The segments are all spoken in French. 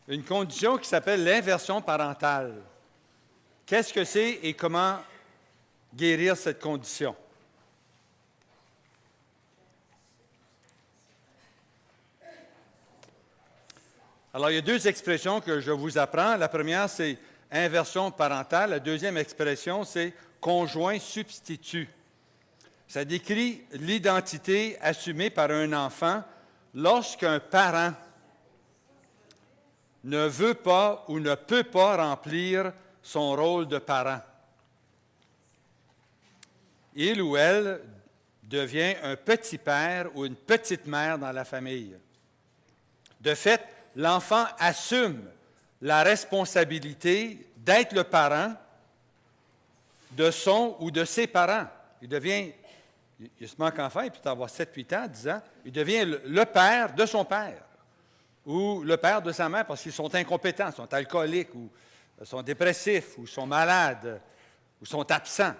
une condition qui s'appelle l'inversion parentale. Qu'est-ce que c'est et comment guérir cette condition? Alors, il y a deux expressions que je vous apprends. La première, c'est inversion parentale. La deuxième expression, c'est conjoint substitut. Ça décrit l'identité assumée par un enfant lorsqu'un parent ne veut pas ou ne peut pas remplir son rôle de parent. Il ou elle devient un petit père ou une petite mère dans la famille. De fait, l'enfant assume la responsabilité d'être le parent de son ou de ses parents. Il se manque enfant, il peut avoir 7, 8 ans, 10 ans, il devient le père de son père ou le père de sa mère parce qu'ils sont incompétents, sont alcooliques ou sont dépressifs ou sont malades ou sont absents.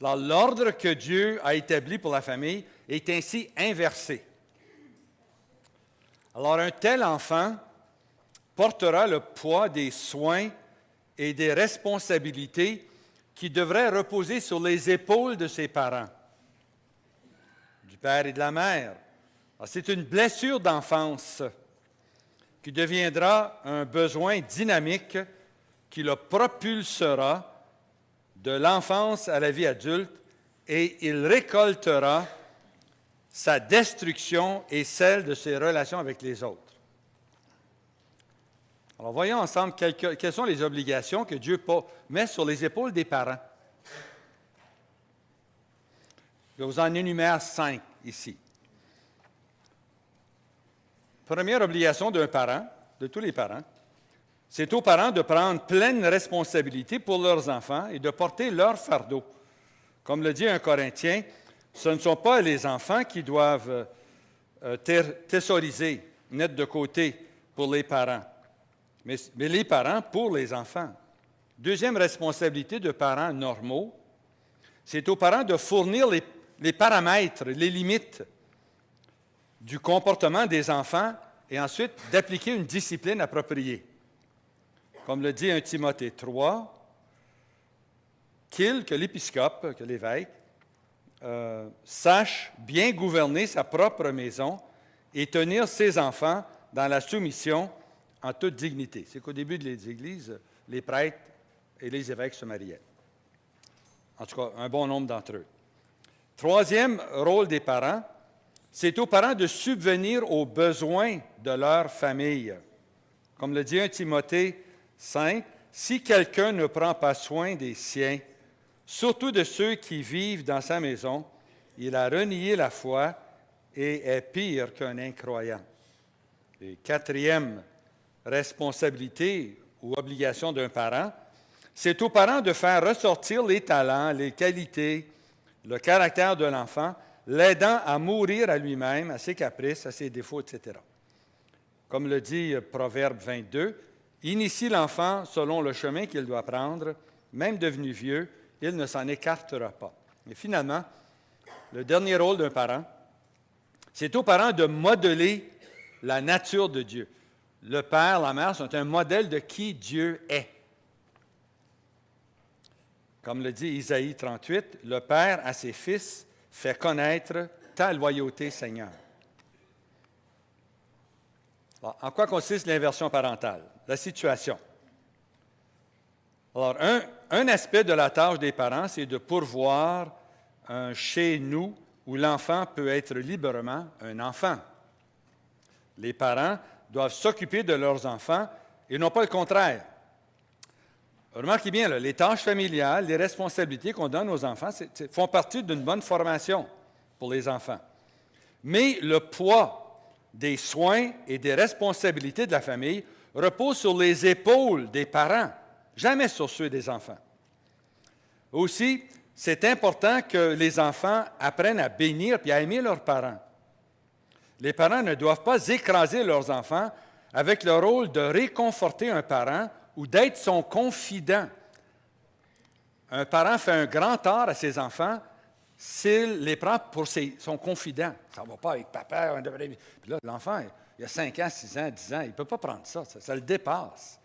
Alors, l'ordre que Dieu a établi pour la famille est ainsi inversé. Alors, un tel enfant portera le poids des soins et des responsabilités qui devraient reposer sur les épaules de ses parents, du père et de la mère. Alors, c'est une blessure d'enfance qui deviendra un besoin dynamique qui le propulsera de l'enfance à la vie adulte et il récoltera sa destruction et celle de ses relations avec les autres. Alors, voyons ensemble quelles sont les obligations que Dieu met sur les épaules des parents. Je vous en énumère 5 ici. Première obligation d'un parent, de tous les parents, c'est aux parents de prendre pleine responsabilité pour leurs enfants et de porter leur fardeau. Comme le dit un Corinthien, ce ne sont pas les enfants qui doivent thésauriser, mettre de côté pour les parents, mais les parents pour les enfants. Deuxième responsabilité de parents normaux, c'est aux parents de fournir les paramètres, les limites du comportement des enfants et ensuite d'appliquer une discipline appropriée. Comme le dit 1 Timothée 3, que l'épiscope, que l'évêque, sache bien gouverner sa propre maison et tenir ses enfants dans la soumission en toute dignité. C'est qu'au début des églises, les prêtres et les évêques se mariaient. En tout cas, un bon nombre d'entre eux. Troisième rôle des parents, c'est aux parents de subvenir aux besoins de leur famille. Comme le dit 1 Timothée 5, « Si quelqu'un ne prend pas soin des siens, surtout de ceux qui vivent dans sa maison, il a renié la foi et est pire qu'un incroyant. » Et quatrième responsabilité ou obligation d'un parent, c'est aux parents de faire ressortir les talents, les qualités, le caractère de l'enfant, l'aidant à mourir à lui-même, à ses caprices, à ses défauts, etc. Comme le dit Proverbe 22, « Initie l'enfant selon le chemin qu'il doit prendre, même devenu vieux, il ne s'en écartera pas. » Et finalement, le dernier rôle d'un parent, c'est aux parents de modeler la nature de Dieu. Le père, la mère sont un modèle de qui Dieu est. Comme le dit Isaïe 38, « Le père à ses fils fait connaître ta loyauté, Seigneur. » Alors, en quoi consiste l'inversion parentale? La situation. Alors, un aspect de la tâche des parents, c'est de pourvoir un chez nous où l'enfant peut être librement un enfant. Les parents doivent s'occuper de leurs enfants et non pas le contraire. Remarquez bien, là, les tâches familiales, les responsabilités qu'on donne aux enfants font partie d'une bonne formation pour les enfants. Mais le poids des soins et des responsabilités de la famille repose sur les épaules des parents, jamais sur ceux des enfants. Aussi, c'est important que les enfants apprennent à bénir et à aimer leurs parents. Les parents ne doivent pas écraser leurs enfants avec le rôle de réconforter un parent ou d'être son confident. Un parent fait un grand tort à ses enfants s'il les prend pour son confident. Ça ne va pas avec papa. Puis là, l'enfant, il a 5 ans, 6 ans, 10 ans, il ne peut pas prendre ça. Ça le dépasse.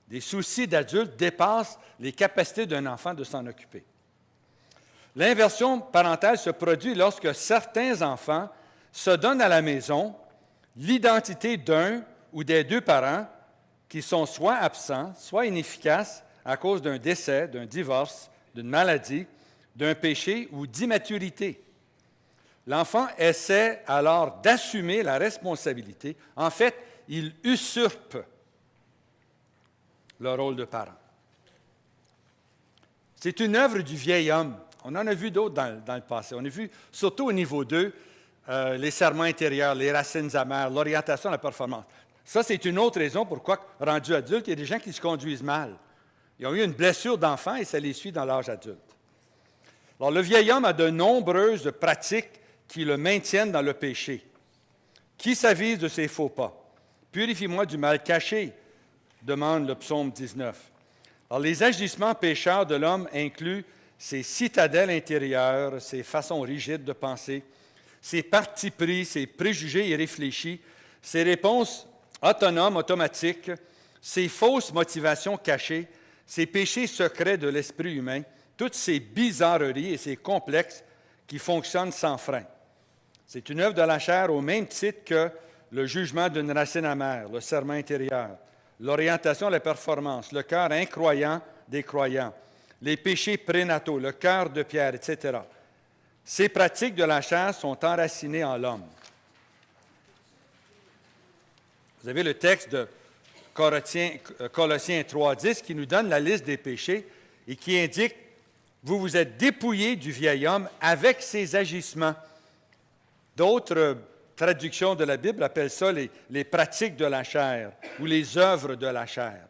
Des soucis d'adultes dépassent les capacités d'un enfant de s'en occuper. L'inversion parentale se produit lorsque certains enfants se donnent à la maison l'identité d'un ou des deux parents qui sont soit absents, soit inefficaces à cause d'un décès, d'un divorce, d'une maladie, d'un péché ou d'immaturité. L'enfant essaie alors d'assumer la responsabilité. En fait, il usurpe le rôle de parent. C'est une œuvre du vieil homme. On en a vu d'autres dans le passé. On a vu, surtout au niveau 2, les serments intérieurs, les racines amères, l'orientation à la performance. Ça, c'est une autre raison pourquoi, rendus adultes, il y a des gens qui se conduisent mal. Ils ont eu une blessure d'enfant et ça les suit dans l'âge adulte. Alors, le vieil homme a de nombreuses pratiques qui le maintiennent dans le péché. Qui s'avise de ses faux pas? Purifie-moi du mal caché, demande le psaume 19. Alors, les agissements pécheurs de l'homme incluent ses citadelles intérieures, ses façons rigides de penser, ses partis pris, ses préjugés irréfléchis, ses réponses autonomes, automatiques, ses fausses motivations cachées, ses péchés secrets de l'esprit humain, toutes ces bizarreries et ces complexes qui fonctionnent sans frein. C'est une œuvre de la chair au même titre que le jugement d'une racine amère, le serment intérieur, l'orientation à la performance, le cœur incroyant des croyants, les péchés prénataux, le cœur de pierre, etc. Ces pratiques de la chair sont enracinées en l'homme. Vous avez le texte de Colossiens 3,10 qui nous donne la liste des péchés et qui indique « Vous vous êtes dépouillés du vieil homme avec ses agissements ». D'autres traductions de la Bible appellent ça les pratiques de la chair ou les œuvres de la chair.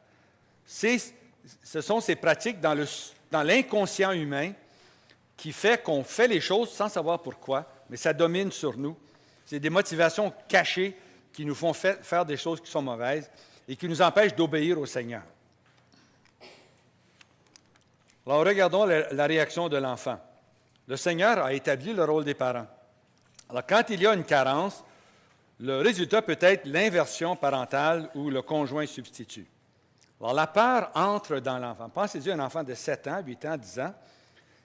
Ce sont ces pratiques dans l'inconscient humain qui fait qu'on fait les choses sans savoir pourquoi, mais ça domine sur nous. C'est des motivations cachées qui nous font faire des choses qui sont mauvaises et qui nous empêchent d'obéir au Seigneur. Alors, regardons la réaction de l'enfant. Le Seigneur a établi le rôle des parents. Alors, quand il y a une carence, le résultat peut être l'inversion parentale ou le conjoint substitut. Alors, la peur entre dans l'enfant. Pensez-y à un enfant de 7 ans, 8 ans, 10 ans,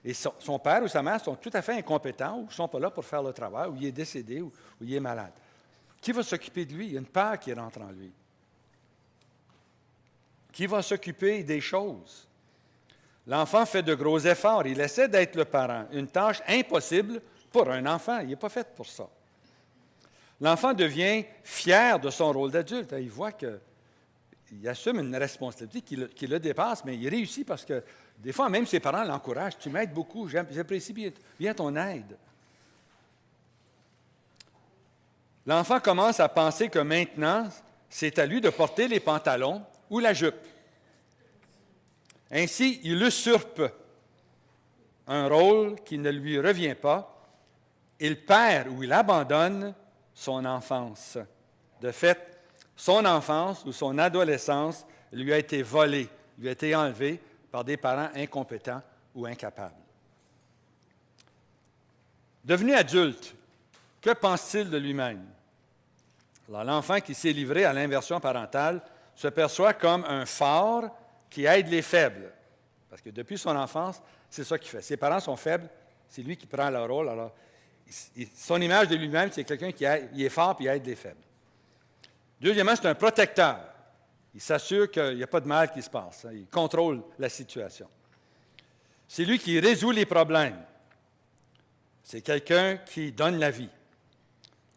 et son père ou sa mère sont tout à fait incompétents ou ne sont pas là pour faire le travail, ou il est décédé, ou il est malade. Qui va s'occuper de lui? Il y a une peur qui rentre en lui. Qui va s'occuper des choses? L'enfant fait de gros efforts. Il essaie d'être le parent. Une tâche impossible pour un enfant. Il n'est pas fait pour ça. L'enfant devient fier de son rôle d'adulte. Il voit qu'il assume une responsabilité qui le dépasse, mais il réussit parce que des fois, même ses parents l'encouragent. « Tu m'aides beaucoup, j'apprécie bien ton aide. » L'enfant commence à penser que maintenant, c'est à lui de porter les pantalons ou la jupe. Ainsi, il usurpe un rôle qui ne lui revient pas. Il perd ou il abandonne son enfance. De fait, son enfance ou son adolescence lui a été volée, lui a été enlevée par des parents incompétents ou incapables. Devenu adulte, que pense-t-il de lui-même? Alors, l'enfant qui s'est livré à l'inversion parentale se perçoit comme un phare qui aide les faibles. Parce que depuis son enfance, c'est ça qu'il fait. Ses parents sont faibles, c'est lui qui prend leur rôle. Alors, son image de lui-même, c'est quelqu'un qui est fort et aide les faibles. Deuxièmement, c'est un protecteur. Il s'assure qu'il n'y a pas de mal qui se passe. Il contrôle la situation. C'est lui qui résout les problèmes. C'est quelqu'un qui donne la vie.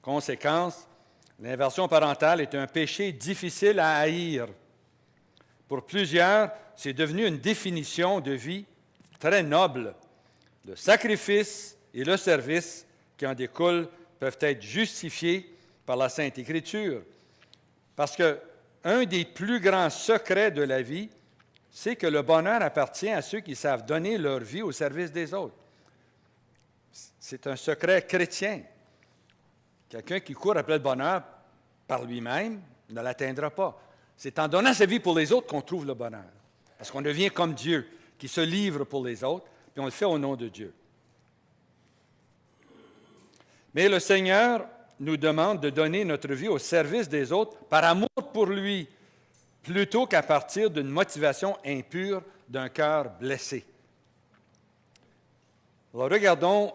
Conséquence, l'inversion parentale est un péché difficile à haïr. Pour plusieurs, c'est devenu une définition de vie très noble. Le sacrifice et le service qui en découlent peuvent être justifiés par la Sainte Écriture. Parce qu'un des plus grands secrets de la vie, c'est que le bonheur appartient à ceux qui savent donner leur vie au service des autres. C'est un secret chrétien. Quelqu'un qui court après le bonheur par lui-même ne l'atteindra pas. C'est en donnant sa vie pour les autres qu'on trouve le bonheur. Parce qu'on devient comme Dieu, qui se livre pour les autres, puis on le fait au nom de Dieu. Mais le Seigneur nous demande de donner notre vie au service des autres par amour pour lui, plutôt qu'à partir d'une motivation impure d'un cœur blessé. Alors, regardons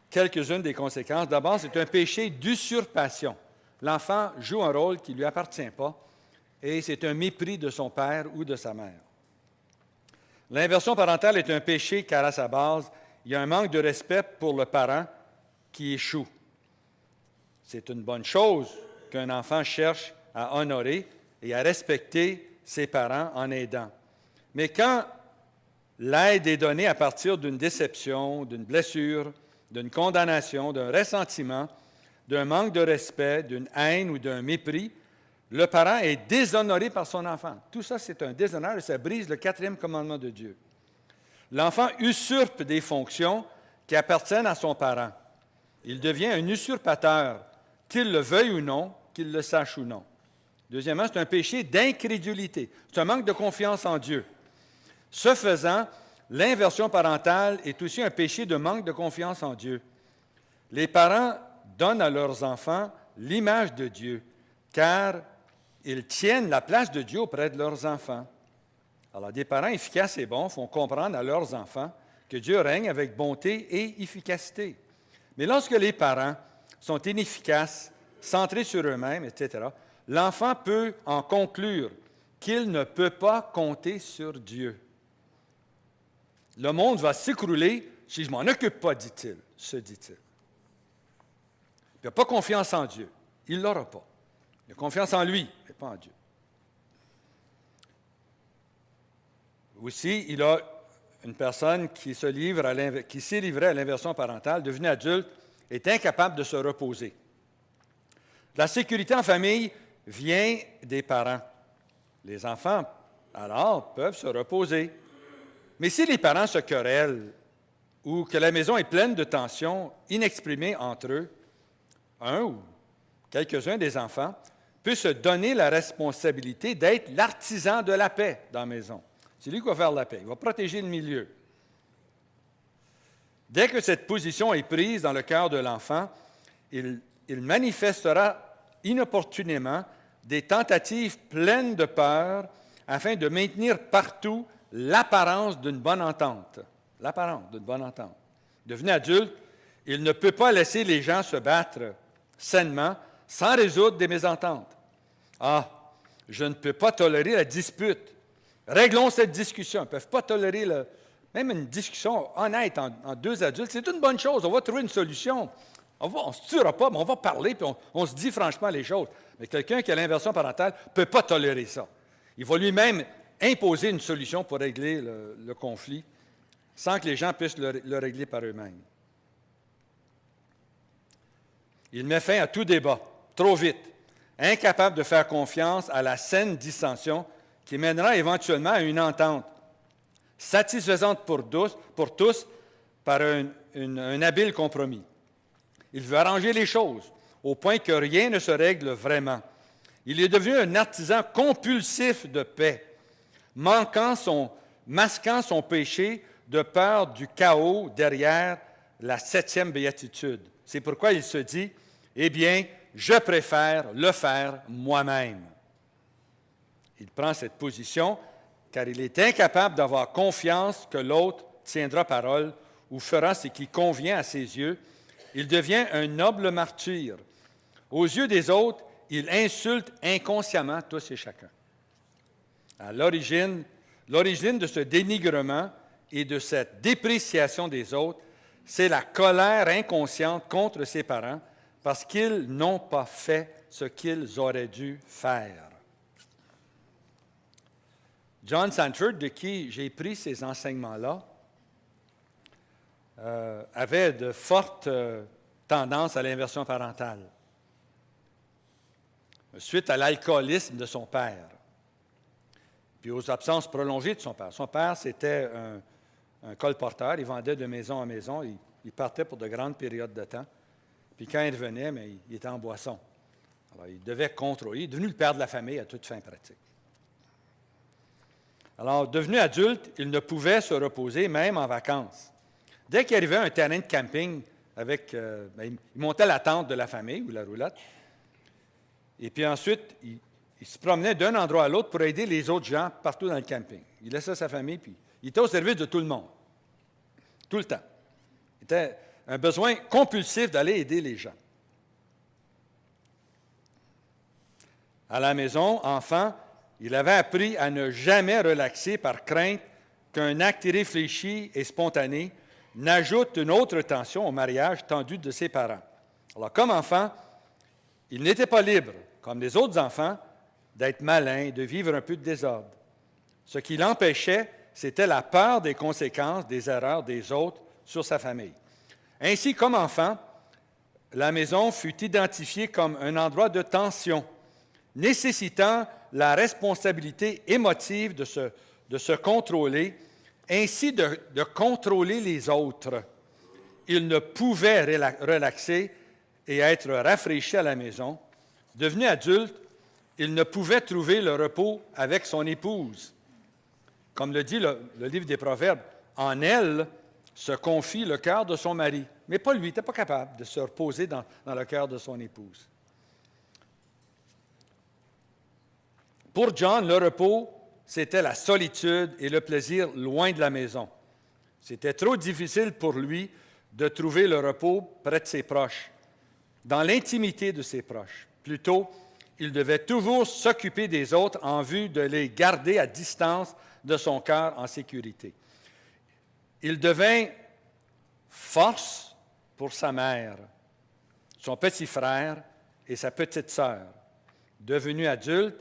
quelques-unes des conséquences. D'abord, c'est un péché d'usurpation. L'enfant joue un rôle qui ne lui appartient pas et c'est un mépris de son père ou de sa mère. L'inversion parentale est un péché car à sa base, il y a un manque de respect pour le parent qui échoue. C'est une bonne chose qu'un enfant cherche à honorer et à respecter ses parents en aidant. Mais quand l'aide est donnée à partir d'une déception, d'une blessure, d'une condamnation, d'un ressentiment, d'un manque de respect, d'une haine ou d'un mépris, le parent est déshonoré par son enfant. Tout ça, c'est un déshonneur et ça brise le 4e commandement de Dieu. L'enfant usurpe des fonctions qui appartiennent à son parent. Il devient un usurpateur, qu'il le veuille ou non, qu'il le sache ou non. Deuxièmement, c'est un péché d'incrédulité. C'est un manque de confiance en Dieu. Ce faisant, l'inversion parentale est aussi un péché de manque de confiance en Dieu. Les parents donnent à leurs enfants l'image de Dieu, car ils tiennent la place de Dieu auprès de leurs enfants. Alors, des parents efficaces et bons font comprendre à leurs enfants que Dieu règne avec bonté et efficacité. Mais lorsque les parents sont inefficaces, centrés sur eux-mêmes, etc., l'enfant peut en conclure qu'il ne peut pas compter sur Dieu. Le monde va s'écrouler si je ne m'en occupe pas, dit-il, se dit-il. Il n'a pas confiance en Dieu. Il ne l'aura pas. Il a confiance en lui, mais pas en Dieu. Aussi, il a une personne qui s'est livrée à l'inversion parentale, devenue adulte, est incapable de se reposer. La sécurité en famille vient des parents. Les enfants, alors, peuvent se reposer. Mais si les parents se querellent ou que la maison est pleine de tensions inexprimées entre eux, un ou quelques-uns des enfants peut se donner la responsabilité d'être l'artisan de la paix dans la maison. C'est lui qui va faire la paix. Il va protéger le milieu. Dès que cette position est prise dans le cœur de l'enfant, il manifestera inopportunément des tentatives pleines de peur afin de maintenir partout l'apparence d'une bonne entente. L'apparence d'une bonne entente. Devenu adulte, il ne peut pas laisser les gens se battre sainement sans résoudre des mésententes. Ah, je ne peux pas tolérer la dispute. Réglons cette discussion. Ils ne peuvent pas tolérer même une discussion honnête en deux adultes. C'est une bonne chose. On va trouver une solution. On ne se tuera pas, mais on va parler puis on se dit franchement les choses. Mais quelqu'un qui a l'inversion parentale ne peut pas tolérer ça. Il va lui-même imposer une solution pour régler le conflit sans que les gens puissent le régler par eux-mêmes. Il met fin à tout débat, trop vite, incapable de faire confiance à la saine dissension qui mènera éventuellement à une entente satisfaisante pour tous par un habile compromis. Il veut arranger les choses au point que rien ne se règle vraiment. Il est devenu un artisan compulsif de paix, masquant son péché de peur du chaos derrière la 7e béatitude. C'est pourquoi il se dit, « Eh bien, je préfère le faire moi-même. » Il prend cette position car il est incapable d'avoir confiance que l'autre tiendra parole ou fera ce qui convient à ses yeux. Il devient un noble martyr. Aux yeux des autres, il insulte inconsciemment tous et chacun. À l'origine de ce dénigrement et de cette dépréciation des autres, c'est la colère inconsciente contre ses parents parce qu'ils n'ont pas fait ce qu'ils auraient dû faire. John Sanford, de qui j'ai pris ces enseignements-là, avait de fortes tendances à l'inversion parentale, suite à l'alcoolisme de son père, puis aux absences prolongées de son père. Son père, c'était un colporteur, il vendait de maison en maison, il partait pour de grandes périodes de temps, puis quand il revenait, mais il était en boisson. Alors, il devait contrôler, il est devenu le père de la famille à toute fin pratique. Alors, devenu adulte, il ne pouvait se reposer même en vacances. Dès qu'il arrivait à un terrain de camping il montait la tente de la famille ou la roulotte. Et puis ensuite, il se promenait d'un endroit à l'autre pour aider les autres gens partout dans le camping. Il laissait sa famille, puis il était au service de tout le monde. Tout le temps. C'était un besoin compulsif d'aller aider les gens. À la maison, enfant, il avait appris à ne jamais relaxer par crainte qu'un acte irréfléchi et spontané n'ajoute une autre tension au mariage tendu de ses parents. Alors, comme enfant, il n'était pas libre, comme les autres enfants, d'être malin, de vivre un peu de désordre. Ce qui l'empêchait, c'était la peur des conséquences des erreurs des autres sur sa famille. Ainsi, comme enfant, la maison fut identifiée comme un endroit de tension, nécessitant la responsabilité émotive de se contrôler, ainsi de contrôler les autres. Il ne pouvait relaxer et être rafraîchi à la maison. Devenu adulte, il ne pouvait trouver le repos avec son épouse. Comme le dit le livre des Proverbes, en elle se confie le cœur de son mari. Mais pas lui, il n'était pas capable de se reposer dans le cœur de son épouse. Pour John, le repos, c'était la solitude et le plaisir loin de la maison. C'était trop difficile pour lui de trouver le repos près de ses proches, dans l'intimité de ses proches. Plutôt, il devait toujours s'occuper des autres en vue de les garder à distance de son cœur en sécurité. Il devint force pour sa mère, son petit frère et sa petite sœur. Devenu adulte,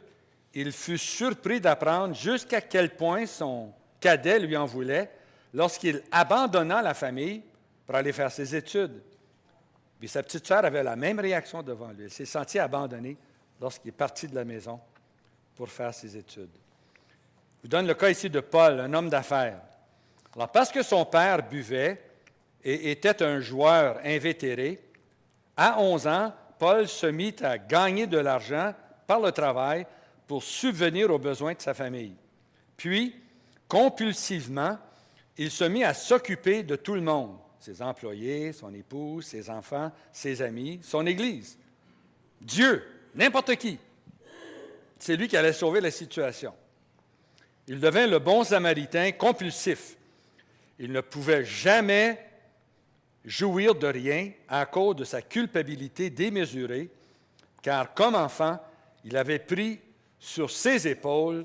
il fut surpris d'apprendre jusqu'à quel point son cadet lui en voulait lorsqu'il abandonna la famille pour aller faire ses études. Puis sa petite sœur avait la même réaction devant lui. Elle s'est sentie abandonnée lorsqu'il est parti de la maison pour faire ses études. Je vous donne le cas ici de Paul, un homme d'affaires. Alors, parce que son père buvait et était un joueur invétéré, à 11 ans, Paul se mit à gagner de l'argent par le travail pour subvenir aux besoins de sa famille. Puis, compulsivement, il se mit à s'occuper de tout le monde, ses employés, son épouse, ses enfants, ses amis, son Église. Dieu, n'importe qui. C'est lui qui allait sauver la situation. Il devint le bon Samaritain compulsif. Il ne pouvait jamais jouir de rien à cause de sa culpabilité démesurée, car comme enfant, il avait pris sur ses épaules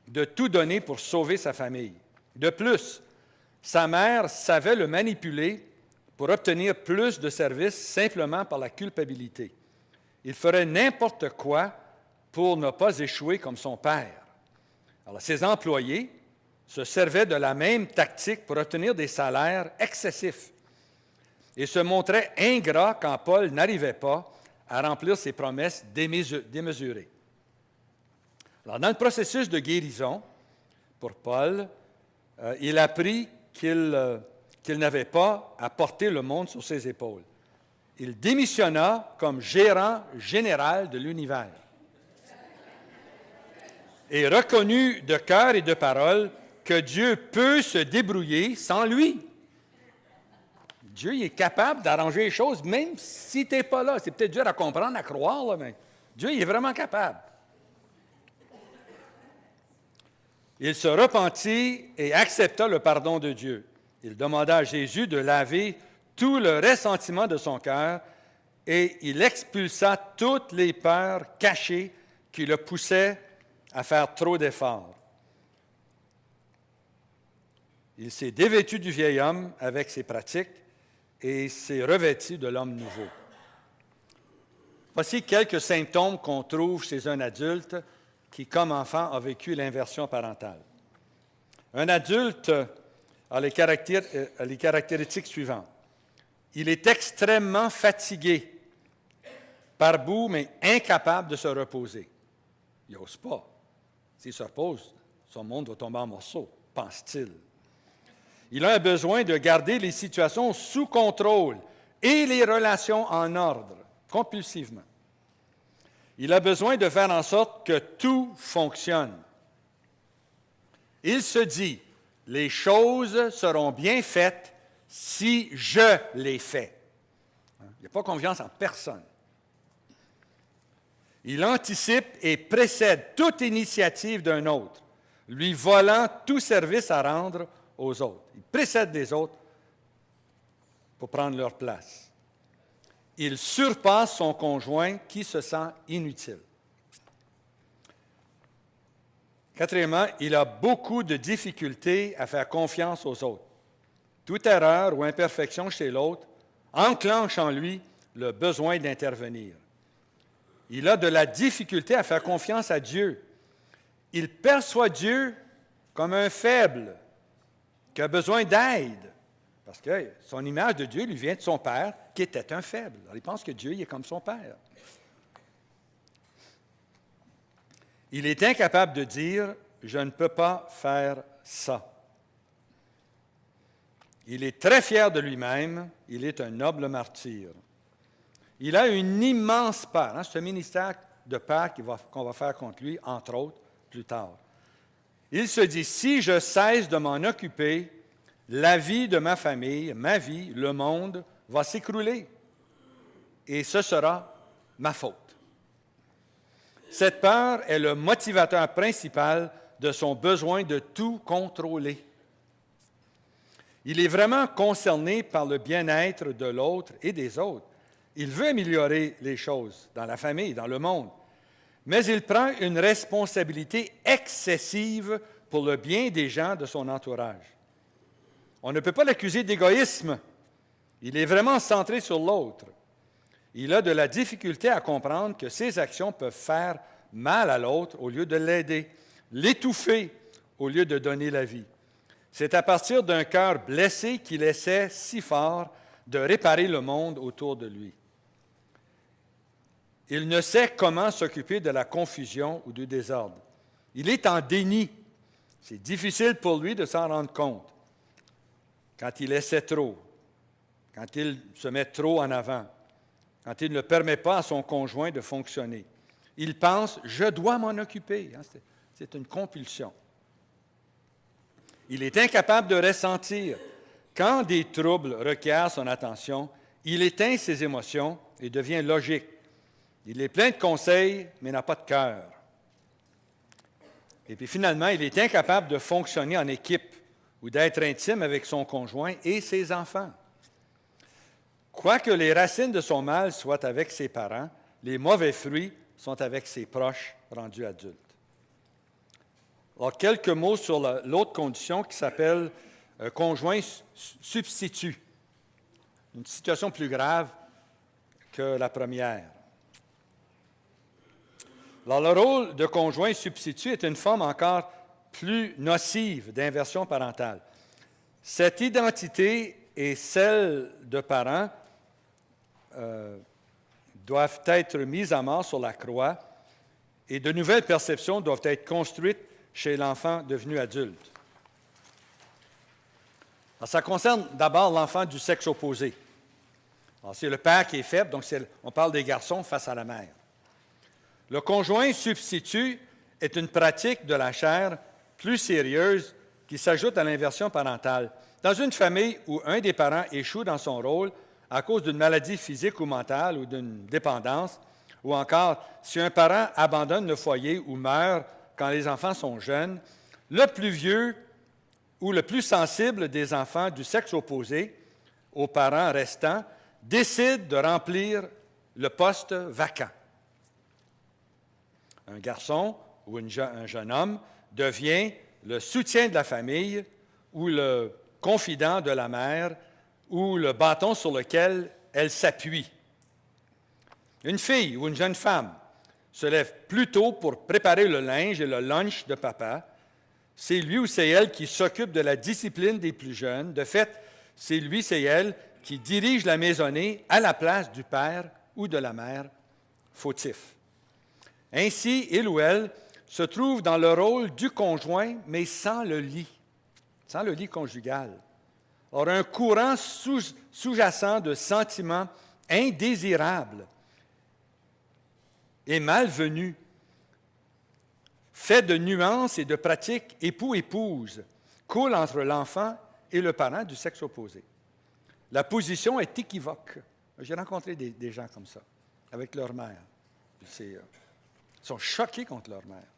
de tout donner pour sauver sa famille. De plus, sa mère savait le manipuler pour obtenir plus de services simplement par la culpabilité. Il ferait n'importe quoi pour ne pas échouer comme son père. Alors, ses employés se servaient de la même tactique pour obtenir des salaires excessifs et se montraient ingrats quand Paul n'arrivait pas à remplir ses promesses démesurées. Alors, dans le processus de guérison, pour Paul, il apprit qu'il n'avait pas à porter le monde sur ses épaules. Il démissionna comme gérant général de l'univers et reconnut de cœur et de parole que Dieu peut se débrouiller sans lui. Dieu il est capable d'arranger les choses, même si tu n'es pas là. C'est peut-être dur à comprendre, à croire, là, mais Dieu il est vraiment capable. Il se repentit et accepta le pardon de Dieu. Il demanda à Jésus de laver tout le ressentiment de son cœur et il expulsa toutes les peurs cachées qui le poussaient à faire trop d'efforts. Il s'est dévêtu du vieil homme avec ses pratiques et s'est revêtu de l'homme nouveau. Voici quelques symptômes qu'on trouve chez un adulte qui, comme enfant, a vécu l'inversion parentale. Un adulte a les caractéristiques suivantes. Il est extrêmement fatigué, par bout, mais incapable de se reposer. Il n'ose pas. S'il se repose, son monde va tomber en morceaux, pense-t-il. Il a un besoin de garder les situations sous contrôle et les relations en ordre, compulsivement. Il a besoin de faire en sorte que tout fonctionne. Il se dit, les choses seront bien faites si je les fais. n'a pas confiance en personne. Il anticipe et précède toute initiative d'un autre, lui volant tout service à rendre aux autres. Il précède les autres pour prendre leur place. Il surpasse son conjoint qui se sent inutile. Quatrièmement, il a beaucoup de difficultés à faire confiance aux autres. Toute erreur ou imperfection chez l'autre enclenche en lui le besoin d'intervenir. Il a de la difficulté à faire confiance à Dieu. Il perçoit Dieu comme un faible qui a besoin d'aide, parce que son image de Dieu lui vient de son père, qui était un faible. Alors, il pense que Dieu il est comme son père. Il est incapable de dire « je ne peux pas faire ça ». Il est très fier de lui-même, il est un noble martyr. Il a une immense peur. C'est un ministère de peur qu'on va faire contre lui, entre autres, plus tard. Il se dit, si je cesse de m'en occuper, la vie de ma famille, ma vie, le monde, va s'écrouler. Et ce sera ma faute. Cette peur est le motivateur principal de son besoin de tout contrôler. Il est vraiment concerné par le bien-être de l'autre et des autres. Il veut améliorer les choses dans la famille, dans le monde, mais il prend une responsabilité excessive pour le bien des gens de son entourage. On ne peut pas l'accuser d'égoïsme. Il est vraiment centré sur l'autre. Il a de la difficulté à comprendre que ses actions peuvent faire mal à l'autre au lieu de l'aider, l'étouffer au lieu de donner la vie. C'est à partir d'un cœur blessé qu'il essaie si fort de réparer le monde autour de lui. Il ne sait comment s'occuper de la confusion ou du désordre. Il est en déni. C'est difficile pour lui de s'en rendre compte. Quand il essaie trop, quand il se met trop en avant, quand il ne permet pas à son conjoint de fonctionner. Il pense « je dois m'en occuper ». C'est une compulsion. Il est incapable de ressentir. Quand des troubles requièrent son attention, il éteint ses émotions et devient logique. Il est plein de conseils, mais n'a pas de cœur. Et puis finalement, il est incapable de fonctionner en équipe ou d'être intime avec son conjoint et ses enfants. Quoique les racines de son mal soient avec ses parents, les mauvais fruits sont avec ses proches rendus adultes. Alors, quelques mots sur l'autre condition qui s'appelle conjoint substitut. Une situation plus grave que la première. Alors, le rôle de conjoint substitut est une forme encore plus nocive d'inversion parentale. Cette identité et celle de parents doivent être mises à mort sur la croix et de nouvelles perceptions doivent être construites chez l'enfant devenu adulte. Alors, ça concerne d'abord l'enfant du sexe opposé. Alors, c'est le père qui est faible, donc on parle des garçons face à la mère. Le conjoint substitut est une pratique de la chair plus sérieuse qui s'ajoute à l'inversion parentale. Dans une famille où un des parents échoue dans son rôle à cause d'une maladie physique ou mentale ou d'une dépendance, ou encore si un parent abandonne le foyer ou meurt quand les enfants sont jeunes, le plus vieux ou le plus sensible des enfants du sexe opposé aux parents restants décide de remplir le poste vacant. Un garçon ou un jeune homme devient le soutien de la famille ou le confident de la mère ou le bâton sur lequel elle s'appuie. Une fille ou une jeune femme se lève plus tôt pour préparer le linge et le lunch de papa. C'est lui ou c'est elle qui s'occupe de la discipline des plus jeunes. De fait, c'est lui, c'est elle qui dirige la maisonnée à la place du père ou de la mère fautif. Ainsi, il ou elle se trouve dans le rôle du conjoint, mais sans le lit conjugal. Or, un courant sous-jacent de sentiments indésirables et malvenus, fait de nuances et de pratiques époux-épouse, coule entre l'enfant et le parent du sexe opposé. La position est équivoque. J'ai rencontré des gens comme ça, avec leur mère. Ils sont choqués contre leur mère.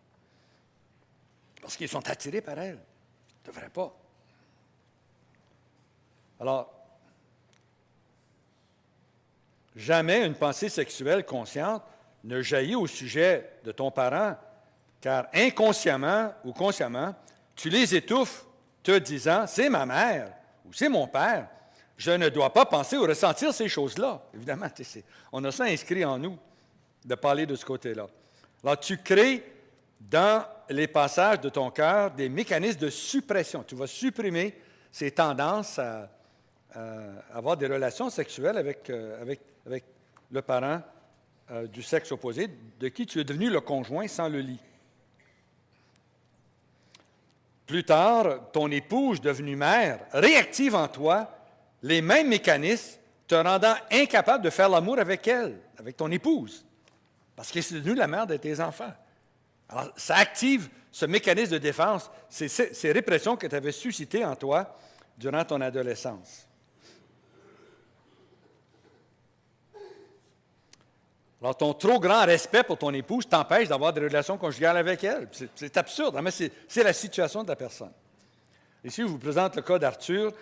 Parce qu'ils sont attirés par elle. Ils ne devraient pas. Alors, jamais une pensée sexuelle consciente ne jaillit au sujet de ton parent, car inconsciemment ou consciemment, tu les étouffes, te disant, c'est ma mère ou c'est mon père. Je ne dois pas penser ou ressentir ces choses-là. Évidemment, on a ça inscrit en nous, de parler de ce côté-là. Alors, tu crées dans les passages de ton cœur des mécanismes de suppression. Tu vas supprimer ces tendances à avoir des relations sexuelles avec le parent du sexe opposé, de qui tu es devenu le conjoint sans le lit. Plus tard, ton épouse devenue mère réactive en toi les mêmes mécanismes te rendant incapable de faire l'amour avec elle, avec ton épouse, parce qu'elle est devenue la mère de tes enfants. Alors, ça active ce mécanisme de défense, ces répressions que tu avais suscitées en toi durant ton adolescence. Alors, ton trop grand respect pour ton épouse t'empêche d'avoir des relations conjugales avec elle. C'est absurde, hein, mais c'est la situation de la personne. Ici, je vous présente le cas d'Arthur.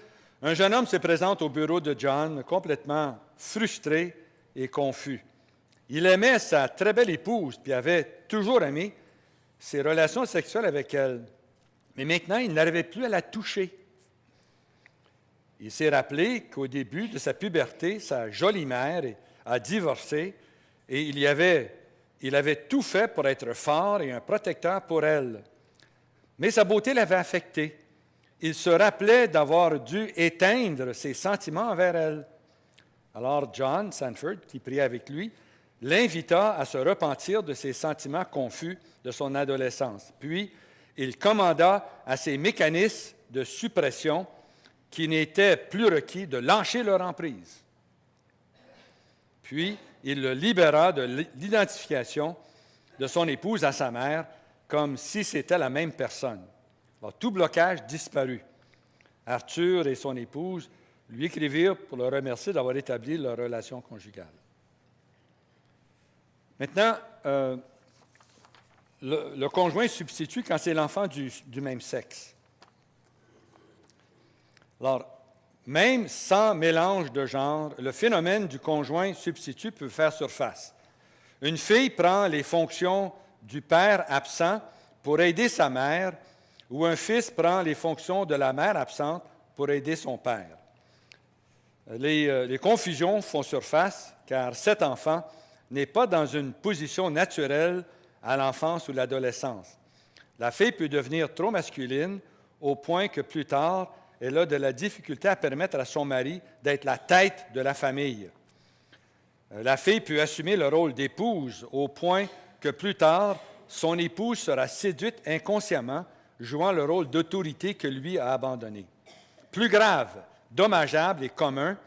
Un jeune homme se présente au bureau de John, complètement frustré et confus. Il aimait sa très belle épouse, puis avait toujours aimé ses relations sexuelles avec elle. Mais maintenant, il n'arrivait plus à la toucher. Il s'est rappelé qu'au début de sa puberté, sa jolie mère a divorcé et il avait tout fait pour être fort et un protecteur pour elle. Mais sa beauté l'avait affecté. Il se rappelait d'avoir dû éteindre ses sentiments envers elle. Alors John Sanford, qui priait avec lui, l'invita à se repentir de ses sentiments confus de son adolescence. Puis, il commanda à ses mécanismes de suppression qui n'étaient plus requis de lâcher leur emprise. Puis, il le libéra de l'identification de son épouse à sa mère comme si c'était la même personne. Alors, tout blocage disparut. Arthur et son épouse lui écrivirent pour le remercier d'avoir établi leur relation conjugale. Maintenant, le conjoint substitue quand c'est l'enfant du même sexe. Alors, même sans mélange de genre, le phénomène du conjoint substitut peut faire surface. Une fille prend les fonctions du père absent pour aider sa mère, ou un fils prend les fonctions de la mère absente pour aider son père. Les confusions font surface, car cet enfant n'est pas dans une position naturelle à l'enfance ou l'adolescence. La fille peut devenir trop masculine au point que plus tard, elle a de la difficulté à permettre à son mari d'être la tête de la famille. La fille peut assumer le rôle d'épouse au point que plus tard, son épouse sera séduite inconsciemment, jouant le rôle d'autorité que lui a abandonné. Plus grave, dommageable et commun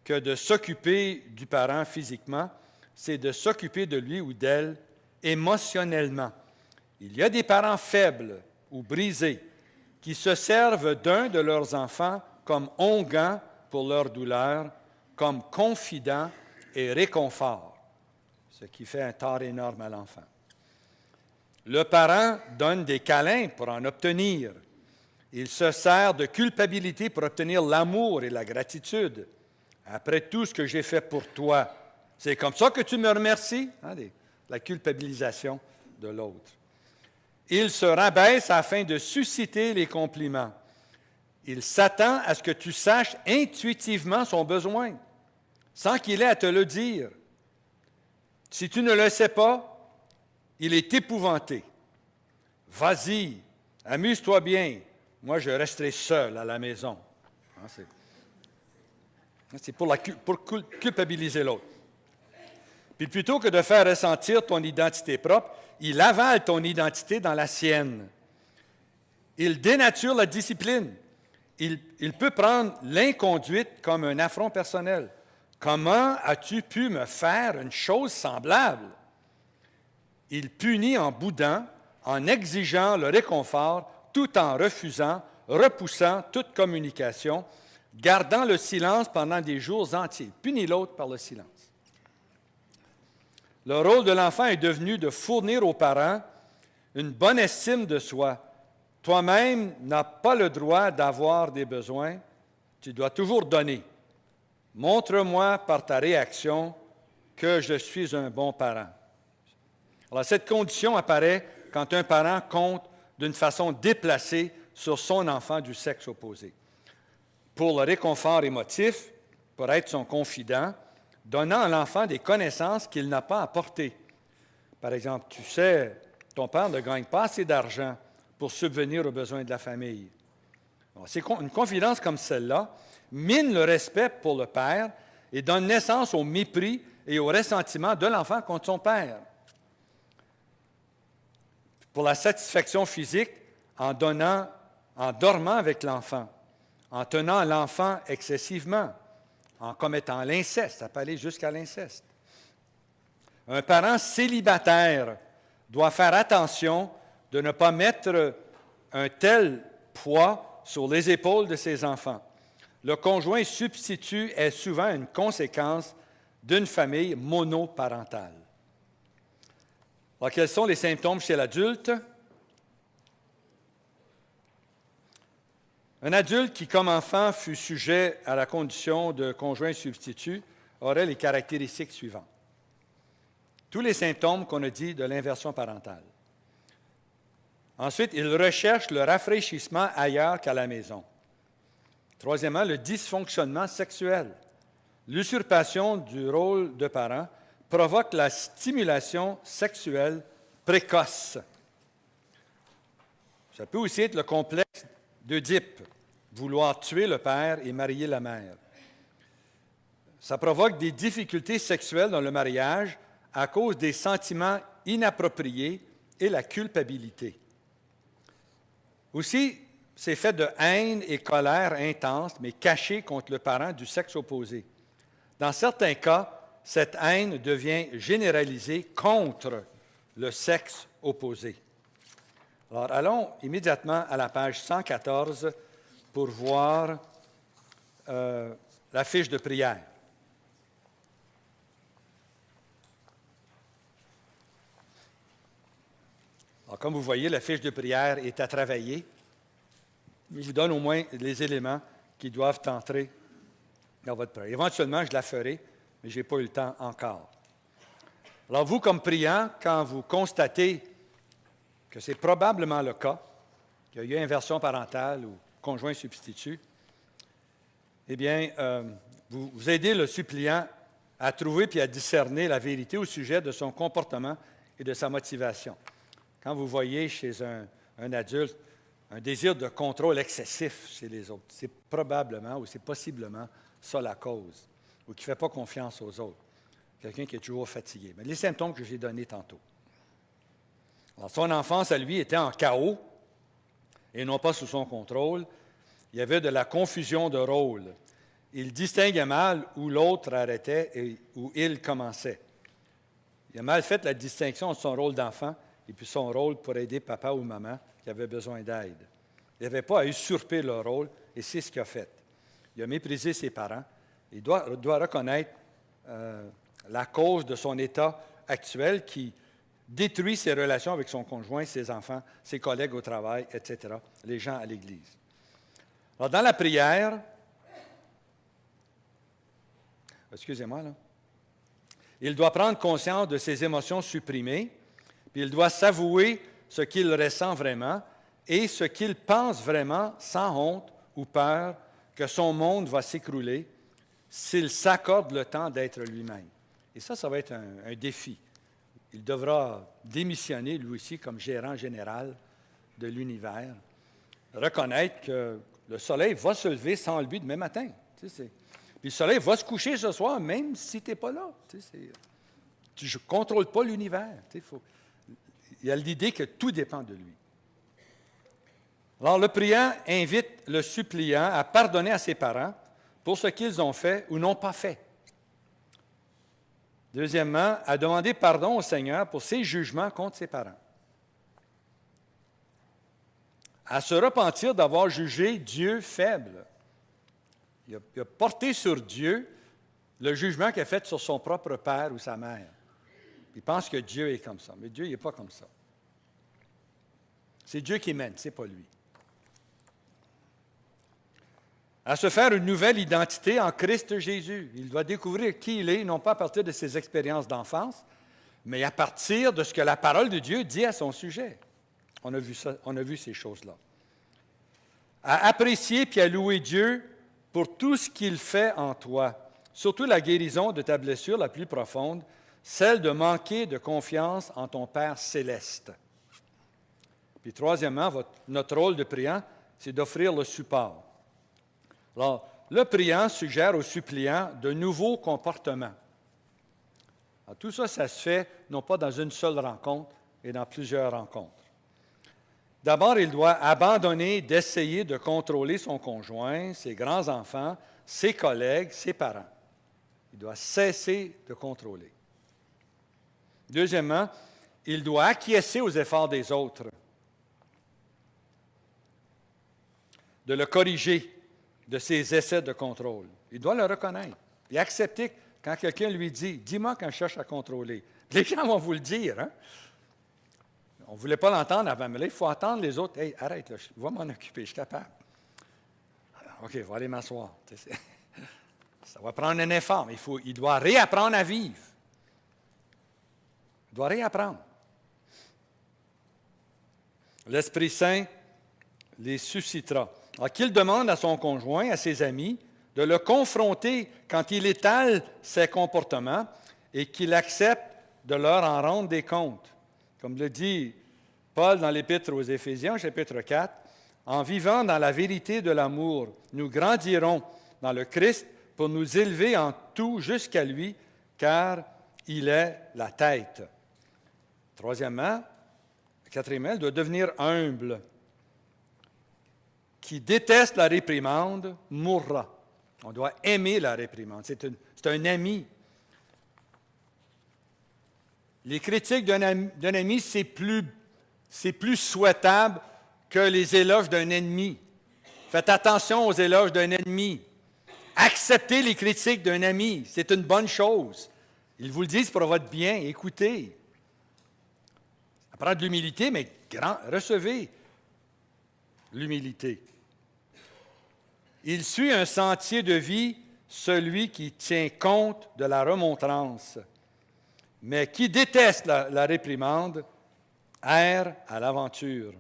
que de s'occuper du parent physiquement, c'est de s'occuper de lui ou d'elle émotionnellement. Il y a des parents faibles ou brisés qui se servent d'un de leurs enfants comme onguent pour leur douleur, comme confident et réconfort, ce qui fait un tort énorme à l'enfant. Le parent donne des câlins pour en obtenir. Il se sert de culpabilité pour obtenir l'amour et la gratitude. Après tout ce que j'ai fait pour toi, c'est comme ça que tu me remercies? La culpabilisation de l'autre. Il se rabaisse afin de susciter les compliments. Il s'attend à ce que tu saches intuitivement son besoin, sans qu'il ait à te le dire. Si tu ne le sais pas, il est épouvanté. Vas-y, amuse-toi bien. Moi, je resterai seul à la maison. C'est pour culpabiliser l'autre. Puis plutôt que de faire ressentir ton identité propre, il avale ton identité dans la sienne. Il dénature la discipline. Il peut prendre l'inconduite comme un affront personnel. Comment as-tu pu me faire une chose semblable? Il punit en boudant, en exigeant le réconfort, tout en refusant, repoussant toute communication, gardant le silence pendant des jours entiers. Punit l'autre par le silence. Le rôle de l'enfant est devenu de fournir aux parents une bonne estime de soi. Toi-même n'as pas le droit d'avoir des besoins. Tu dois toujours donner. Montre-moi par ta réaction que je suis un bon parent. Alors, cette condition apparaît quand un parent compte d'une façon déplacée sur son enfant du sexe opposé. Pour le réconfort émotif, pour être son confident, donnant à l'enfant des connaissances qu'il n'a pas apportées. Par exemple, tu sais, ton père ne gagne pas assez d'argent pour subvenir aux besoins de la famille. Une confidence comme celle-là mine le respect pour le père et donne naissance au mépris et au ressentiment de l'enfant contre son père. Pour la satisfaction physique, en dormant avec l'enfant, en tenant l'enfant excessivement, en commettant l'inceste, ça peut aller jusqu'à l'inceste. Un parent célibataire doit faire attention de ne pas mettre un tel poids sur les épaules de ses enfants. Le conjoint substitut est souvent une conséquence d'une famille monoparentale. Alors, quels sont les symptômes chez l'adulte? Un adulte qui, comme enfant, fut sujet à la condition de conjoint substitut aurait les caractéristiques suivantes. Tous les symptômes qu'on a dit de l'inversion parentale. Ensuite, il recherche le rafraîchissement ailleurs qu'à la maison. Troisièmement, le dysfonctionnement sexuel. L'usurpation du rôle de parent provoque la stimulation sexuelle précoce. Ça peut aussi être le complexe d'Œdipe, vouloir tuer le père et marier la mère. Ça provoque des difficultés sexuelles dans le mariage à cause des sentiments inappropriés et la culpabilité. Aussi, c'est fait de haine et colère intense, mais cachée contre le parent du sexe opposé. Dans certains cas, cette haine devient généralisée contre le sexe opposé. Alors, allons immédiatement à la page 114 pour voir la fiche de prière. Alors, comme vous voyez, la fiche de prière est à travailler. Je vous donne au moins les éléments qui doivent entrer dans votre prière. Éventuellement, je la ferai, mais je n'ai pas eu le temps encore. Alors, vous, comme priant, quand vous constatez que c'est probablement le cas, qu'il y a eu inversion parentale ou conjoint substitut, eh bien, vous aidez le suppliant à trouver puis à discerner la vérité au sujet de son comportement et de sa motivation. Quand vous voyez chez un adulte un désir de contrôle excessif chez les autres, c'est probablement ou c'est possiblement ça la cause, ou qui ne fait pas confiance aux autres, quelqu'un qui est toujours fatigué. Mais les symptômes que j'ai donnés tantôt. Alors, son enfance, à lui, était en chaos et non pas sous son contrôle. Il y avait de la confusion de rôles. Il distinguait mal où l'autre arrêtait et où il commençait. Il a mal fait la distinction entre son rôle d'enfant et puis son rôle pour aider papa ou maman qui avait besoin d'aide. Il n'avait pas à usurper leur rôle, et c'est ce qu'il a fait. Il a méprisé ses parents. Il doit reconnaître la cause de son état actuel qui détruit ses relations avec son conjoint, ses enfants, ses collègues au travail, etc., les gens à l'Église. Alors, dans la prière, excusez-moi, là, il doit prendre conscience de ses émotions supprimées, puis il doit s'avouer ce qu'il ressent vraiment et ce qu'il pense vraiment, sans honte ou peur, que son monde va s'écrouler s'il s'accorde le temps d'être lui-même. Et ça va être un défi. Il devra démissionner, lui aussi, comme gérant général de l'univers, reconnaître que le soleil va se lever sans lui demain matin. Puis le soleil va se coucher ce soir, même si tu n'es pas là. Tu ne contrôles pas l'univers. Il y a l'idée que tout dépend de lui. Alors, le priant invite le suppliant à pardonner à ses parents pour ce qu'ils ont fait ou n'ont pas fait. Deuxièmement, à demander pardon au Seigneur pour ses jugements contre ses parents. À se repentir d'avoir jugé Dieu faible. Il a porté sur Dieu le jugement qu'il a fait sur son propre père ou sa mère. Il pense que Dieu est comme ça, mais Dieu n'est pas comme ça. C'est Dieu qui mène, ce n'est pas lui. À se faire une nouvelle identité en Christ Jésus. Il doit découvrir qui il est, non pas à partir de ses expériences d'enfance, mais à partir de ce que la parole de Dieu dit à son sujet. On a vu ça, on a vu ces choses-là. À apprécier puis à louer Dieu pour tout ce qu'il fait en toi, surtout la guérison de ta blessure la plus profonde, celle de manquer de confiance en ton Père céleste. Puis troisièmement, notre rôle de priant, c'est d'offrir le support. Alors, le priant suggère au suppliant de nouveaux comportements. Alors, tout ça, ça se fait non pas dans une seule rencontre, mais dans plusieurs rencontres. D'abord, il doit abandonner d'essayer de contrôler son conjoint, ses grands-enfants, ses collègues, ses parents. Il doit cesser de contrôler. Deuxièmement, il doit acquiescer aux efforts des autres, de le corriger de ses essais de contrôle. Il doit le reconnaître et accepter quand quelqu'un lui dit « Dis-moi quand je cherche à contrôler ». Les gens vont vous le dire. Hein? On ne voulait pas l'entendre avant, mais là, il faut entendre les autres. « Hey, arrête, là, je vais m'en occuper, je suis capable. » OK, je vais aller m'asseoir. Ça va prendre un effort, mais il doit réapprendre à vivre. Il doit réapprendre. L'Esprit Saint les suscitera. Alors qu'il demande à son conjoint, à ses amis, de le confronter quand il étale ses comportements et qu'il accepte de leur en rendre des comptes. Comme le dit Paul dans l'Épître aux Éphésiens, chapitre 4, « En vivant dans la vérité de l'amour, nous grandirons dans le Christ pour nous élever en tout jusqu'à lui, car il est la tête. » Quatrièmement, il doit devenir humble. Qui déteste la réprimande mourra. On doit aimer la réprimande. C'est un ami. Les critiques d'un ami, c'est plus souhaitable que les éloges d'un ennemi. Faites attention aux éloges d'un ennemi. Acceptez les critiques d'un ami. C'est une bonne chose. Ils vous le disent pour votre bien. Écoutez. Ça prend de l'humilité, mais recevez l'humilité. Il suit un sentier de vie, celui qui tient compte de la remontrance, mais qui déteste la réprimande, erre à l'aventure.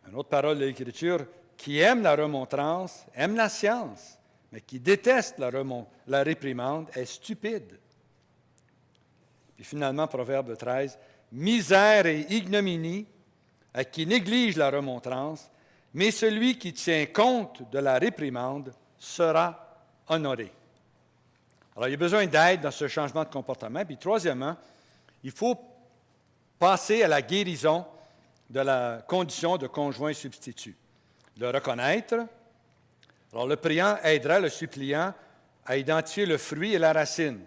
Une autre parole de l'Écriture, qui aime la remontrance, aime la science, mais qui déteste la réprimande, est stupide. Puis finalement, Proverbe 13, misère et ignominie à qui néglige la remontrance, mais celui qui tient compte de la réprimande sera honoré. Alors, il y a besoin d'aide dans ce changement de comportement. Puis, troisièmement, il faut passer à la guérison de la condition de conjoint substitut. Le reconnaître. Alors, le priant aidera le suppliant à identifier le fruit et la racine.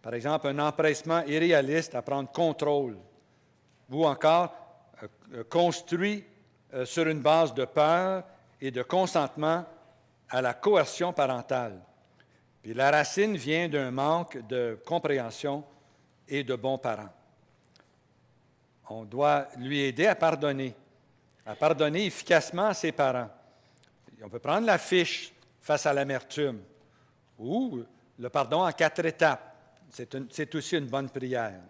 Par exemple, un empressement irréaliste à prendre contrôle, ou encore construit sur une base de peur et de consentement à la coercion parentale. Puis la racine vient d'un manque de compréhension et de bons parents. On doit lui aider à pardonner efficacement à ses parents. On peut prendre la fiche face à l'amertume ou le pardon en 4 étapes. C'est aussi une bonne prière.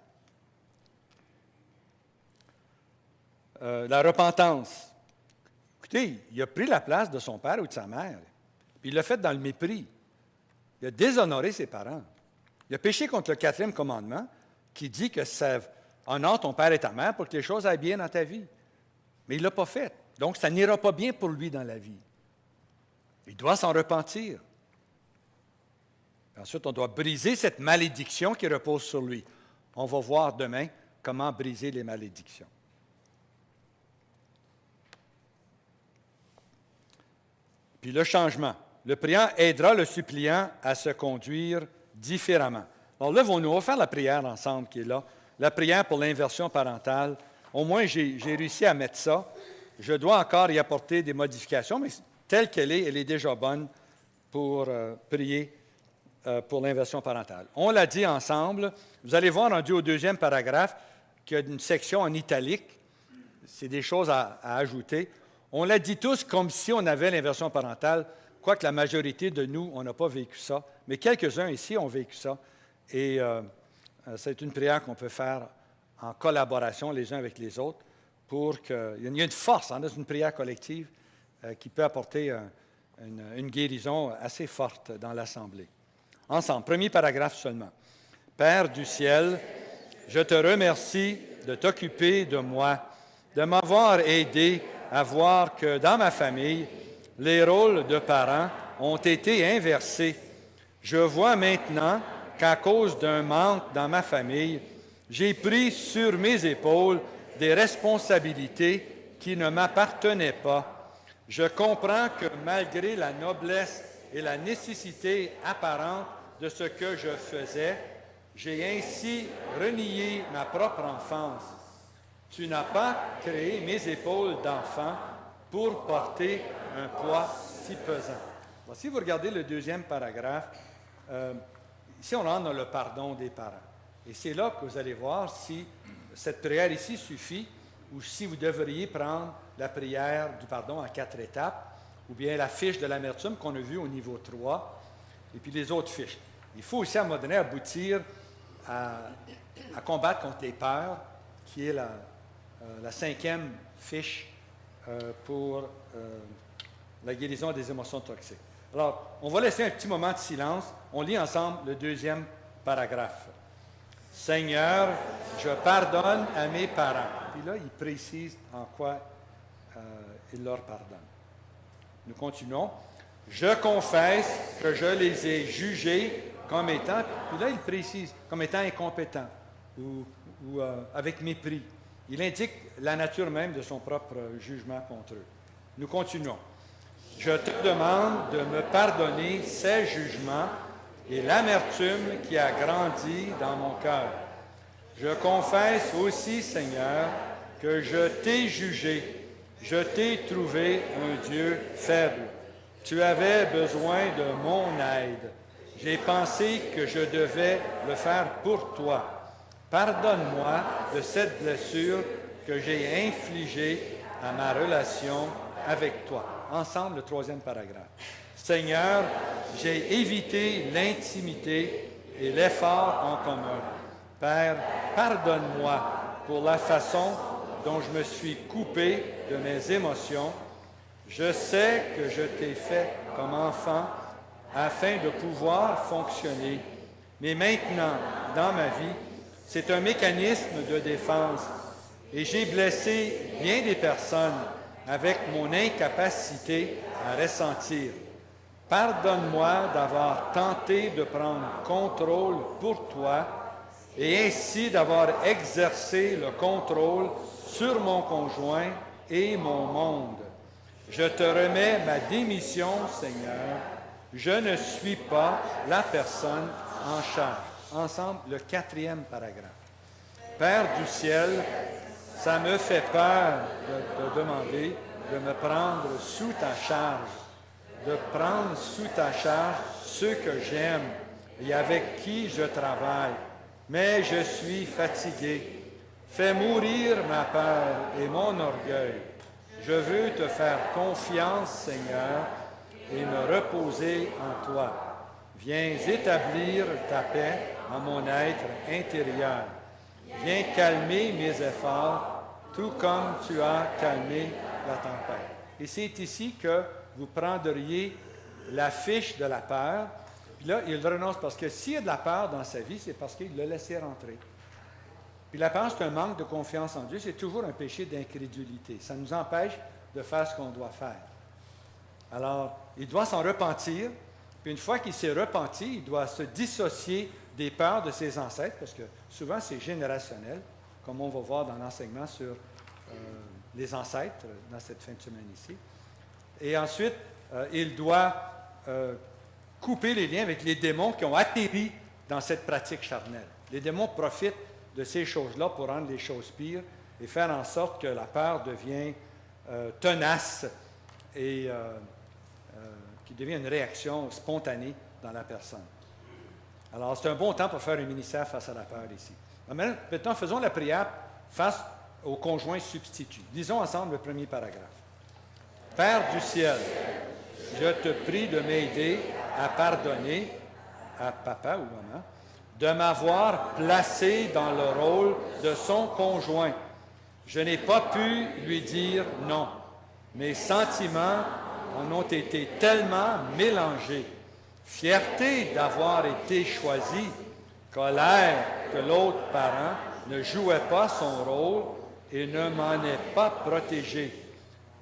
La repentance. Écoutez, il a pris la place de son père ou de sa mère. Puis il l'a fait dans le mépris. Il a déshonoré ses parents. Il a péché contre le 4e commandement qui dit que honore ton père et ta mère pour que les choses aillent bien dans ta vie. Mais il ne l'a pas fait. Donc, ça n'ira pas bien pour lui dans la vie. Il doit s'en repentir. Ensuite, on doit briser cette malédiction qui repose sur lui. On va voir demain comment briser les malédictions. Puis le changement. Le priant aidera le suppliant à se conduire différemment. Alors là, on va faire la prière ensemble qui est là. La prière pour l'inversion parentale. Au moins, j'ai réussi à mettre ça. Je dois encore y apporter des modifications, mais telle qu'elle est déjà bonne pour prier pour l'inversion parentale. On l'a dit ensemble. Vous allez voir rendu au deuxième paragraphe qu'il y a une section en italique. C'est des choses à ajouter. On l'a dit tous comme si on avait l'inversion parentale, quoique la majorité de nous, on n'a pas vécu ça. Mais quelques-uns ici ont vécu ça. Et c'est une prière qu'on peut faire en collaboration les uns avec les autres pour qu'il y ait une force dans une prière collective qui peut apporter une guérison assez forte dans l'Assemblée. Ensemble, premier paragraphe seulement. Père du ciel, je te remercie de t'occuper de moi, de m'avoir aidé à voir que dans ma famille, les rôles de parents ont été inversés. Je vois maintenant qu'à cause d'un manque dans ma famille, j'ai pris sur mes épaules des responsabilités qui ne m'appartenaient pas. Je comprends que malgré la noblesse et la nécessité apparente de ce que je faisais, j'ai ainsi renié ma propre enfance. Tu n'as pas créé mes épaules d'enfant pour porter un poids si pesant. Bon, si vous regardez le deuxième paragraphe, ici on rentre dans le pardon des parents. Et c'est là que vous allez voir si cette prière ici suffit ou si vous devriez prendre la prière du pardon en 4 étapes, ou bien la fiche de l'amertume qu'on a vue au niveau 3, et puis les autres fiches. Il faut aussi à un moment donné aboutir à combattre contre les peurs, qui est la 5e fiche pour la guérison des émotions toxiques. Alors, on va laisser un petit moment de silence. On lit ensemble le deuxième paragraphe. Seigneur, je pardonne à mes parents. Puis là, il précise en quoi il leur pardonne. Nous continuons. Je confesse que je les ai jugés comme étant, puis là, il précise, comme étant incompétents ou avec mépris. Il indique la nature même de son propre jugement contre eux. Nous continuons. Je te demande de me pardonner ces jugements et l'amertume qui a grandi dans mon cœur. Je confesse aussi, Seigneur, que je t'ai jugé, je t'ai trouvé un Dieu faible. Tu avais besoin de mon aide. J'ai pensé que je devais le faire pour toi. Pardonne-moi de cette blessure que j'ai infligée à ma relation avec toi. Ensemble, le 3e paragraphe. Seigneur, j'ai évité l'intimité et l'effort en commun. Père, pardonne-moi pour la façon dont je me suis coupé de mes émotions. Je sais que je t'ai fait comme enfant afin de pouvoir fonctionner. Mais maintenant, dans ma vie, c'est un mécanisme de défense et j'ai blessé bien des personnes avec mon incapacité à ressentir. Pardonne-moi d'avoir tenté de prendre contrôle pour toi et ainsi d'avoir exercé le contrôle sur mon conjoint et mon monde. Je te remets ma démission, Seigneur. Je ne suis pas la personne en charge. Ensemble, le 4e paragraphe. Père du ciel, ça me fait peur de te demander de me prendre sous ta charge, de prendre sous ta charge ceux que j'aime et avec qui je travaille. Mais je suis fatigué. Fais mourir ma peur et mon orgueil. Je veux te faire confiance, Seigneur, et me reposer en toi. Viens établir ta paix en mon être intérieur. Viens calmer mes efforts, tout comme tu as calmé la tempête. Et c'est ici que vous prendriez la fiche de la peur. Puis là, il renonce parce que s'il y a de la peur dans sa vie, c'est parce qu'il l'a laissé rentrer. Puis la peur, c'est un manque de confiance en Dieu. C'est toujours un péché d'incrédulité. Ça nous empêche de faire ce qu'on doit faire. Alors, il doit s'en repentir. Puis une fois qu'il s'est repenti, il doit se dissocier des peurs de ses ancêtres, parce que souvent c'est générationnel, comme on va voir dans l'enseignement sur les ancêtres dans cette fin de semaine ici. Et ensuite, il doit couper les liens avec les démons qui ont atterri dans cette pratique charnelle. Les démons profitent de ces choses-là pour rendre les choses pires et faire en sorte que la peur devient tenace et qui devient une réaction spontanée dans la personne. Alors, c'est un bon temps pour faire un ministère face à la peur ici. Maintenant, faisons la prière face au conjoint substitut. Lisons ensemble le premier paragraphe. Père du ciel, je te prie de m'aider à pardonner à papa ou maman de m'avoir placé dans le rôle de son conjoint. Je n'ai pas pu lui dire non. Mes sentiments en ont été tellement mélangés. Fierté d'avoir été choisi, colère que l'autre parent ne jouait pas son rôle et ne m'en est pas protégé.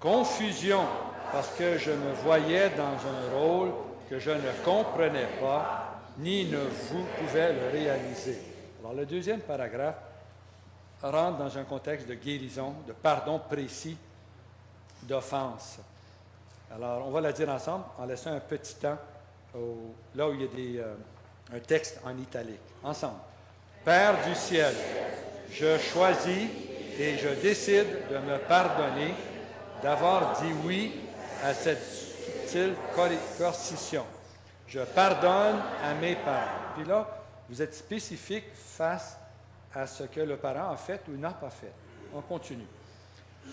Confusion parce que je me voyais dans un rôle que je ne comprenais pas, ni ne vous pouvais le réaliser. Alors le deuxième paragraphe rentre dans un contexte de guérison, de pardon précis, d'offense. Alors on va la dire ensemble en laissant un petit temps là où il y a un texte en italique. Ensemble. Père du ciel, je choisis et je décide de me pardonner d'avoir dit oui à cette subtile coercition. Je pardonne à mes parents. Puis là, vous êtes spécifique face à ce que le parent a fait ou n'a pas fait. On continue.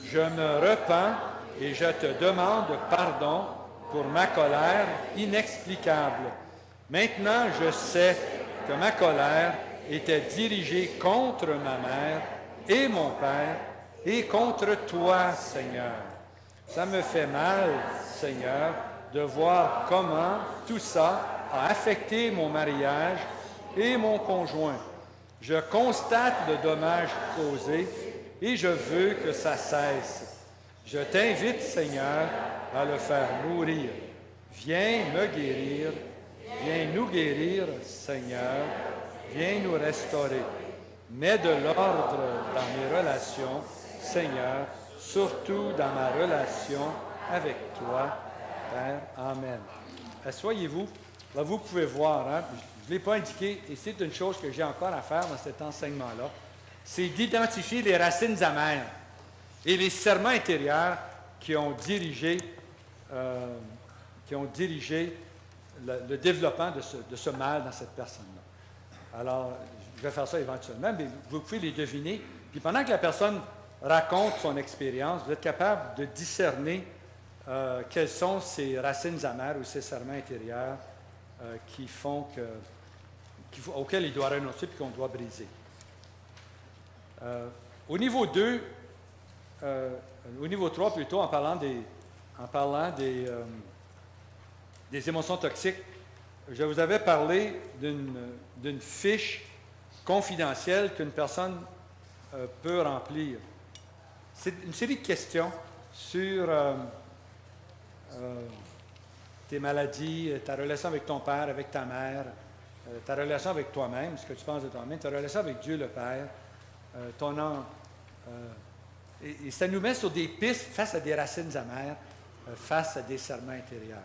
Je me repens et je te demande pardon pour ma colère inexplicable. Maintenant, je sais que ma colère était dirigée contre ma mère et mon père et contre toi, Seigneur. Ça me fait mal, Seigneur, de voir comment tout ça a affecté mon mariage et mon conjoint. Je constate le dommage causé et je veux que ça cesse. Je t'invite, Seigneur, à le faire mourir. Viens me guérir, viens nous guérir, Seigneur, viens nous restaurer. Mets de l'ordre dans mes relations, Seigneur, surtout dans ma relation avec toi, Père. Amen. Asseyez-vous. Là, vous pouvez voir, hein, je ne l'ai pas indiqué, et c'est une chose que j'ai encore à faire dans cet enseignement-là, c'est d'identifier les racines amères et les serments intérieurs qui ont dirigé le développement de ce mal dans cette personne-là. Alors, je vais faire ça éventuellement, mais vous pouvez les deviner. Puis pendant que la personne raconte son expérience, vous êtes capable de discerner quelles sont ces racines amères ou ces serments intérieurs auxquels il doit renoncer et qu'on doit briser. Au niveau 2, au niveau 3 plutôt, en parlant des émotions toxiques, je vous avais parlé d'une fiche confidentielle qu'une personne peut remplir. C'est une série de questions sur tes maladies, ta relation avec ton père, avec ta mère, ta relation avec toi-même, ce que tu penses de toi-même, ta relation avec Dieu le Père, et ça nous met sur des pistes face à des racines amères, face à des serments intérieurs.